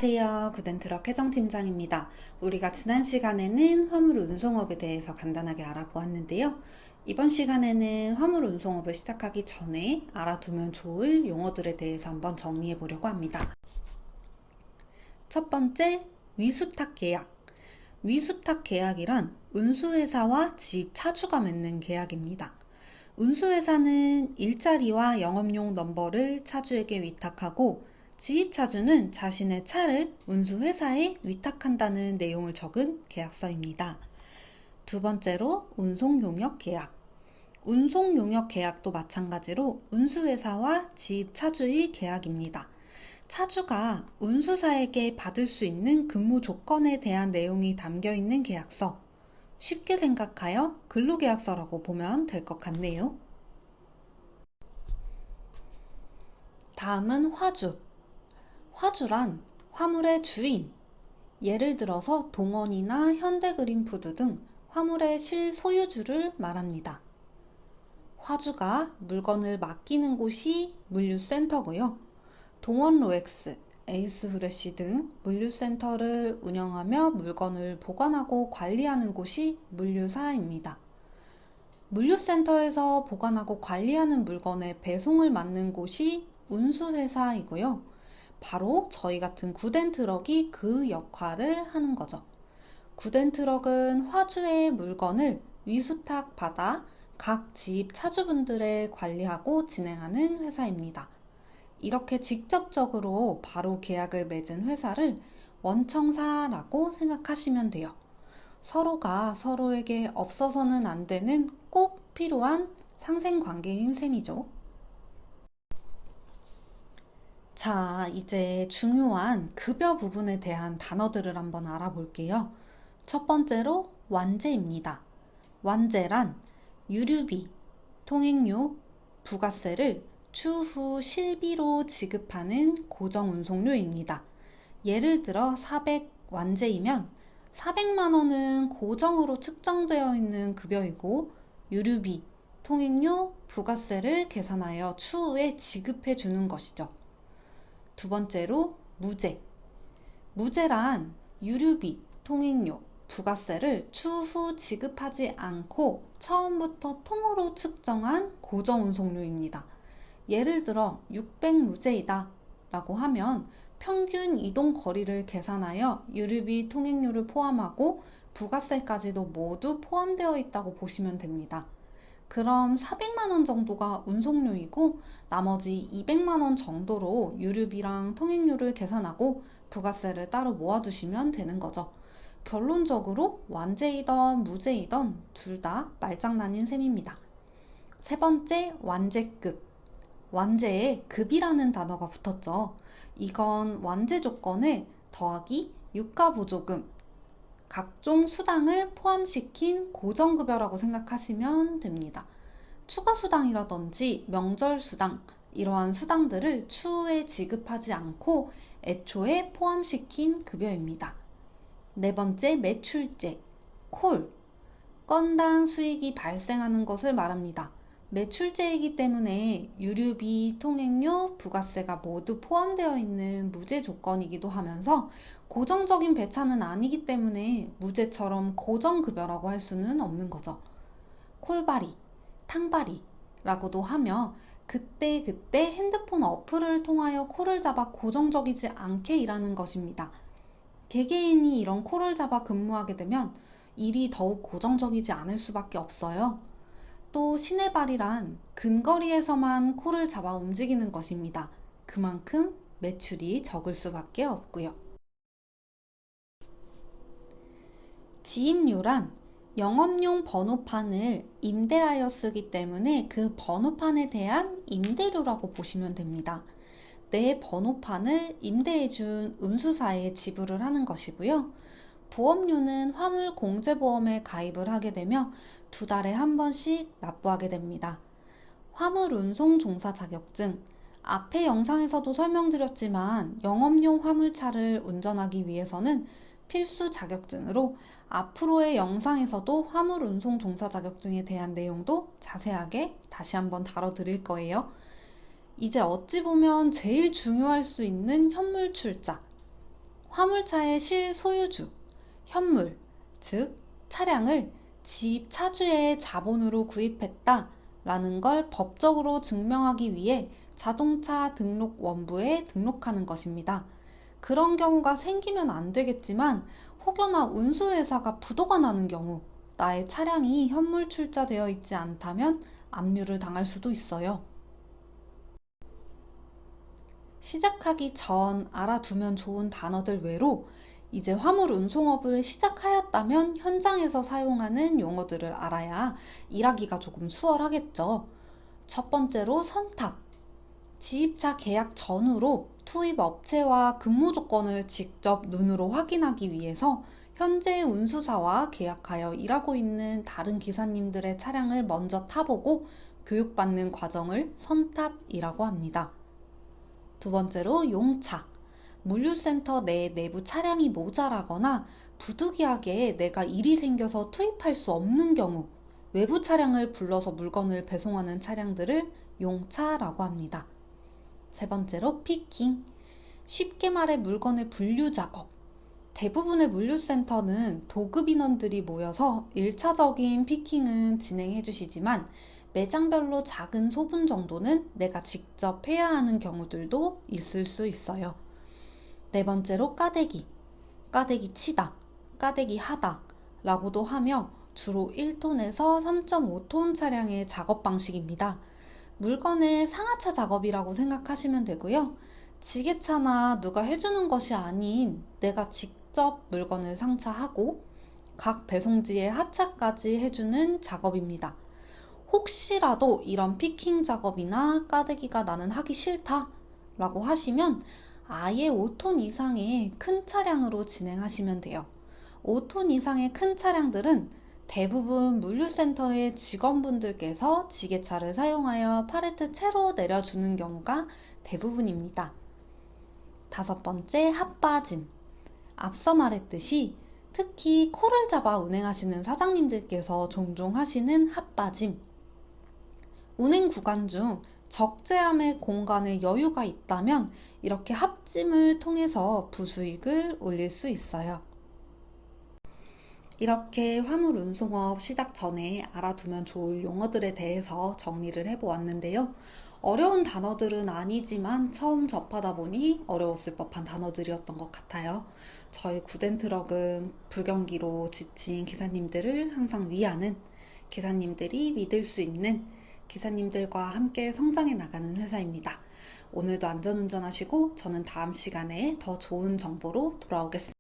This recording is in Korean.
안녕하세요. 구덴트럭 혜정팀장입니다. 우리가 지난 시간에는 화물 운송업에 대해서 간단하게 알아보았는데요. 이번 시간에는 화물 운송업을 시작하기 전에 알아두면 좋을 용어들에 대해서 한번 정리해 보려고 합니다. 첫 번째, 위수탁 계약. 위수탁 계약이란 운수회사와 집 차주가 맺는 계약입니다. 운수회사는 일자리와 영업용 넘버를 차주에게 위탁하고 지입차주는 자신의 차를 운수회사에 위탁한다는 내용을 적은 계약서입니다. 두 번째로 운송용역 계약. 운송용역 계약도 마찬가지로 운수회사와 지입차주의 계약입니다. 차주가 운수사에게 받을 수 있는 근무 조건에 대한 내용이 담겨 있는 계약서. 쉽게 생각하여 근로계약서라고 보면 될 것 같네요. 다음은 화주. 화주란 화물의 주인, 예를 들어서 동원이나 현대그린푸드 등 화물의 실소유주를 말합니다. 화주가 물건을 맡기는 곳이 물류센터고요. 동원 로엑스, 에이스프레시 등 물류센터를 운영하며 물건을 보관하고 관리하는 곳이 물류사입니다. 물류센터에서 보관하고 관리하는 물건의 배송을 맡는 곳이 운수회사이고요. 바로 저희 같은 구덴트럭이 그 역할을 하는 거죠. 구덴트럭은 화주의 물건을 위수탁 받아 각 지입 차주분들의 관리하고 진행하는 회사입니다. 이렇게 직접적으로 바로 계약을 맺은 회사를 원청사라고 생각하시면 돼요. 서로가 서로에게 없어서는 안 되는 꼭 필요한 상생관계인 셈이죠. 자, 이제 중요한 급여 부분에 대한 단어들을 한번 알아볼게요. 첫 번째로 완제입니다. 완제란 유류비, 통행료, 부가세를 추후 실비로 지급하는 고정운송료입니다. 예를 들어 400 완제이면 400만 원은 고정으로 측정되어 있는 급여이고 유류비, 통행료, 부가세를 계산하여 추후에 지급해 주는 것이죠. 두 번째로 무제. 무제란 유류비, 통행료, 부가세를 추후 지급하지 않고 처음부터 통으로 측정한 고정운송료입니다. 예를 들어 600 무제이다 라고 하면 평균 이동 거리를 계산하여 유류비, 통행료를 포함하고 부가세까지도 모두 포함되어 있다고 보시면 됩니다. 그럼 400만 원 정도가 운송료이고 나머지 200만 원 정도로 유류비랑 통행료를 계산하고 부가세를 따로 모아두시면 되는 거죠. 결론적으로 완제이던 무제이던 둘 다 말장난인 셈입니다. 세 번째, 완제급. 완제에 급이라는 단어가 붙었죠. 이건 완제 조건에 더하기 유가보조금, 각종 수당을 포함시킨 고정급여라고 생각하시면 됩니다. 추가 수당이라든지 명절 수당, 이러한 수당들을 추후에 지급하지 않고 애초에 포함시킨 급여입니다. 네 번째, 매출제, 콜. 건당 수익이 발생하는 것을 말합니다. 매출제이기 때문에 유류비, 통행료, 부가세가 모두 포함되어 있는 무제 조건이기도 하면서 고정적인 배차는 아니기 때문에 무제처럼 고정급여라고 할 수는 없는 거죠. 콜바리, 탕바리라고도 하며 그때그때 핸드폰 어플을 통하여 콜을 잡아 고정적이지 않게 일하는 것입니다. 개개인이 이런 콜을 잡아 근무하게 되면 일이 더욱 고정적이지 않을 수밖에 없어요. 또 시내발이란 근거리에서만 콜을 잡아 움직이는 것입니다. 그만큼 매출이 적을 수밖에 없고요. 지입료란 영업용 번호판을 임대하여 쓰기 때문에 그 번호판에 대한 임대료라고 보시면 됩니다. 내 번호판을 임대해준 운수사에 지불을 하는 것이고요. 보험료는 화물 공제보험에 가입을 하게 되며 2달에 한 번씩 납부하게 됩니다. 화물 운송 종사 자격증. 앞의 영상에서도 설명드렸지만 영업용 화물차를 운전하기 위해서는 필수 자격증으로 앞으로의 영상에서도 화물 운송 종사 자격증에 대한 내용도 자세하게 다시 한번 다뤄드릴 거예요. 이제 어찌 보면 제일 중요할 수 있는 현물 출자. 화물차의 실소유주, 현물, 즉 차량을 집 차주의 자본으로 구입했다 라는 걸 법적으로 증명하기 위해 자동차 등록 원부에 등록하는 것입니다. 그런 경우가 생기면 안 되겠지만 혹여나 운수회사가 부도가 나는 경우 나의 차량이 현물 출자되어 있지 않다면 압류를 당할 수도 있어요. 시작하기 전 알아두면 좋은 단어들 외로 이제 화물 운송업을 시작하였다면 현장에서 사용하는 용어들을 알아야 일하기가 조금 수월하겠죠. 첫 번째로 선탑. 지입차 계약 전후로 투입 업체와 근무 조건을 직접 눈으로 확인하기 위해서 현재 운수사와 계약하여 일하고 있는 다른 기사님들의 차량을 먼저 타보고 교육받는 과정을 선탑이라고 합니다. 두 번째로 용차. 물류센터 내 내부 차량이 모자라거나 부득이하게 내가 일이 생겨서 투입할 수 없는 경우 외부 차량을 불러서 물건을 배송하는 차량들을 용차라고 합니다. 세 번째로 피킹. 쉽게 말해 물건의 분류 작업. 대부분의 물류센터는 도급 인원들이 모여서 1차적인 피킹은 진행해 주시지만 매장별로 작은 소분 정도는 내가 직접 해야 하는 경우들도 있을 수 있어요. 네 번째로 까대기. 까대기 치다, 까대기 하다 라고도 하며 주로 1톤에서 3.5톤 차량의 작업 방식입니다. 물건의 상하차 작업이라고 생각하시면 되고요. 지게차나 누가 해주는 것이 아닌 내가 직접 물건을 상차하고 각 배송지에 하차까지 해주는 작업입니다. 혹시라도 이런 피킹 작업이나 까대기가 나는 하기 싫다 라고 하시면 아예 5톤 이상의 큰 차량으로 진행하시면 돼요. 5톤 이상의 큰 차량들은 대부분 물류센터의 직원분들께서 지게차를 사용하여 팔레트 채로 내려주는 경우가 대부분입니다. 다섯 번째, 핫빠짐. 앞서 말했듯이 특히 코를 잡아 운행하시는 사장님들께서 종종 하시는 핫빠짐. 운행 구간 중 적재함의 공간에 여유가 있다면 이렇게 합짐을 통해서 부수익을 올릴 수 있어요. 이렇게 화물 운송업 시작 전에 알아두면 좋을 용어들에 대해서 정리를 해보았는데요. 어려운 단어들은 아니지만 처음 접하다 보니 어려웠을 법한 단어들이었던 것 같아요. 저희 구덴트럭은 불경기로 지친 기사님들을 항상 위하는, 기사님들이 믿을 수 있는, 기사님들과 함께 성장해 나가는 회사입니다. 오늘도 안전운전하시고 저는 다음 시간에 더 좋은 정보로 돌아오겠습니다.